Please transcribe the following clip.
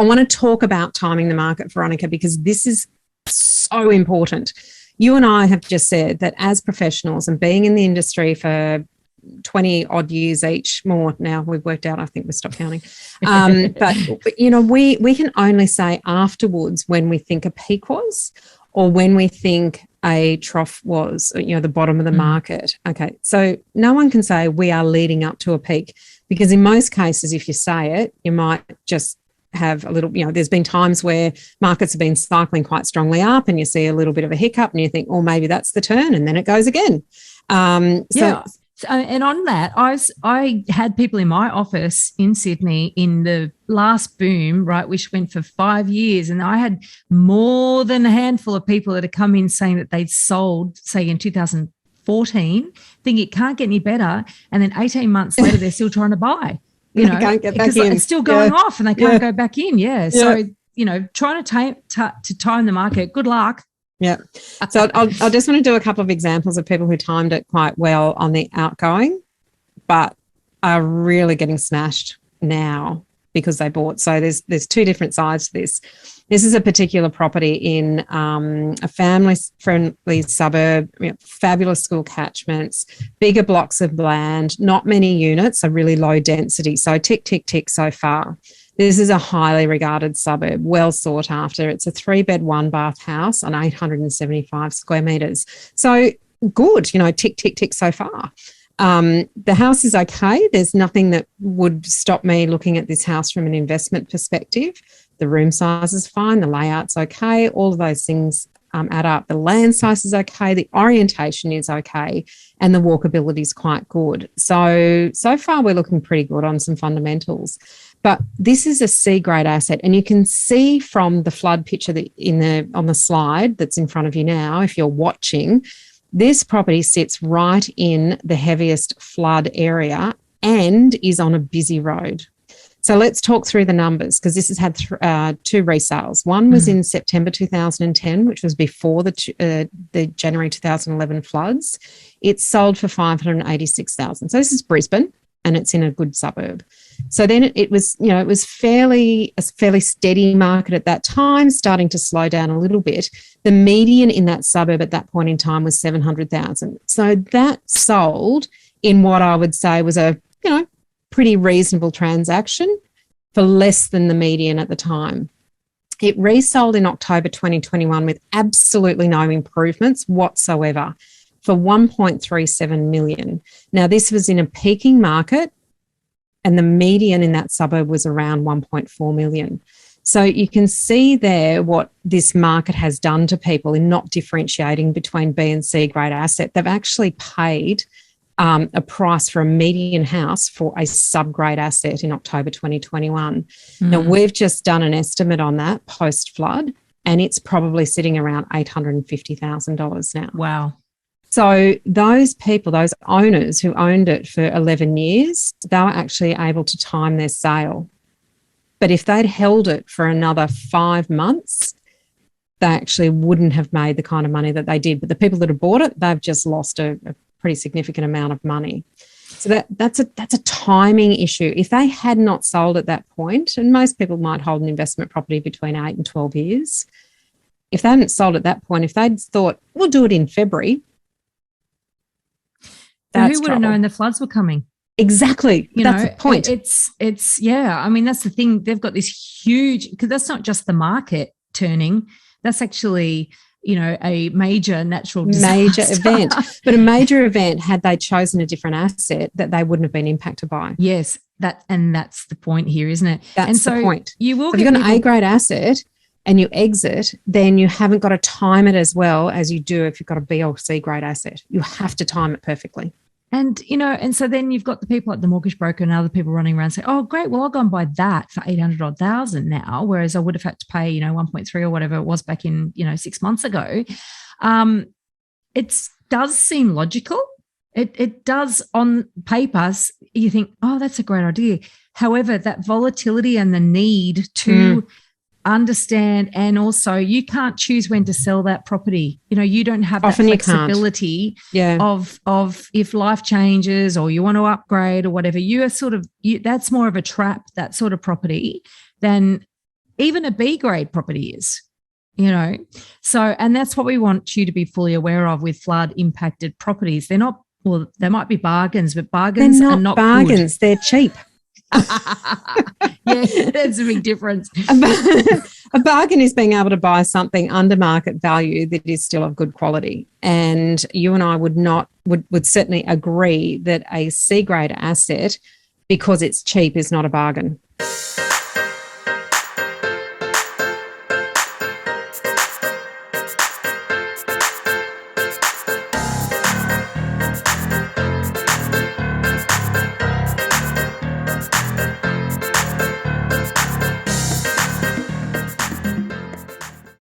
I want to talk about timing the market, Veronica, because this is so important. You and I have just said that as professionals and being in the industry for 20 odd years each, more now we've worked out, I think we've stopped counting. But we can only say afterwards when we think a peak was or when we think a trough was, the bottom of the market. Okay, so no one can say we are leading up to a peak, because in most cases, if you say it, you might just have a little, there's been times where markets have been cycling quite strongly up and you see a little bit of a hiccup and you think, oh, maybe that's the turn, and then it goes again. And on that, I had people in my office in Sydney in the last boom, right, which went for 5 years. And I had more than a handful of people that had come in saying that they'd sold, say, in 2014, thinking it can't get any better. And then 18 months later, they're still trying to buy, can't get back because in. It's still going off and they can't go back in. Yeah. So, trying to time the market, good luck. Yeah. So I just want to do a couple of examples of people who timed it quite well on the outgoing, but are really getting smashed now because they bought. So there's two different sides to this. This is a particular property in a family-friendly suburb, fabulous school catchments, bigger blocks of land, not many units, a really low density. So tick, tick, tick so far. This is a highly regarded suburb, well sought after. It's a 3-bed, 1-bath house on 875 square metres. So good, tick, tick, tick so far. The house is okay. There's nothing that would stop me looking at this house from an investment perspective. The room size is fine. The layout's okay. All of those things add up. The land size is okay. The orientation is okay. And the walkability is quite good. So far we're looking pretty good on some fundamentals. But this is a C-grade asset, and you can see from the flood picture on the slide that's in front of you now, if you're watching, this property sits right in the heaviest flood area and is on a busy road. So let's talk through the numbers, because this has had 2 resales. One was in September 2010, which was before the January 2011 floods. It sold for $586,000. So this is Brisbane, and it's in a good suburb. So then it was a fairly steady market at that time, starting to slow down a little bit. The median in that suburb at that point in time was $700,000. So that sold in what I would say was a, pretty reasonable transaction for less than the median at the time. It resold in October 2021 with absolutely no improvements whatsoever for $1.37 million. Now, this was in a peaking market, and the median in that suburb was around $1.4 million. So you can see there what this market has done to people in not differentiating between B and C grade asset. They've actually paid a price for a median house for a subgrade asset in October 2021. Now, we've just done an estimate on that post-flood, and it's probably sitting around $850,000 now. Wow. So those people, those owners who owned it for 11 years, they were actually able to time their sale. But if they'd held it for another 5 months, they actually wouldn't have made the kind of money that they did. But the people that have bought it, they've just lost a pretty significant amount of money. So that's a timing issue. If they had not sold at that point, and most people might hold an investment property between 8 and 12 years, if they hadn't sold at that point, if they'd thought, we'll do it in February, so who would have known the floods were coming? Exactly. That's the point. It's I mean, that's the thing. They've got this huge, because that's not just the market turning. That's actually, a major natural disaster. Major event. But a major event, had they chosen a different asset, that they wouldn't have been impacted by. Yes. That's the point here, isn't it? That's the point. You will. So if you've got an A-grade asset and you exit, then you haven't got to time it as well as you do if you've got a B or C grade asset. You have to time it perfectly. And, and so then you've got the people like the mortgage broker and other people running around saying, oh, great, well, I'll go and buy that for $800,000 now, whereas I would have had to pay, 1.3 or whatever it was back in, 6 months ago. It does seem logical. It does on paper. You think, oh, that's a great idea. However, that volatility and the need to understand, and also you can't choose when to sell that property. You don't have that flexibility of if life changes or you want to upgrade or whatever. You are that's more of a trap, that sort of property, than Even a B grade property is, you know. So, and that's what we want you to be fully aware of with flood impacted properties. They're not, well, they might be bargains, but bargains are not bargains. Good. They're cheap. Yeah, that's a big difference. A bargain is being able to buy something under market value that is still of good quality. And you and I would certainly agree that a C grade asset, because it's cheap, is not a bargain.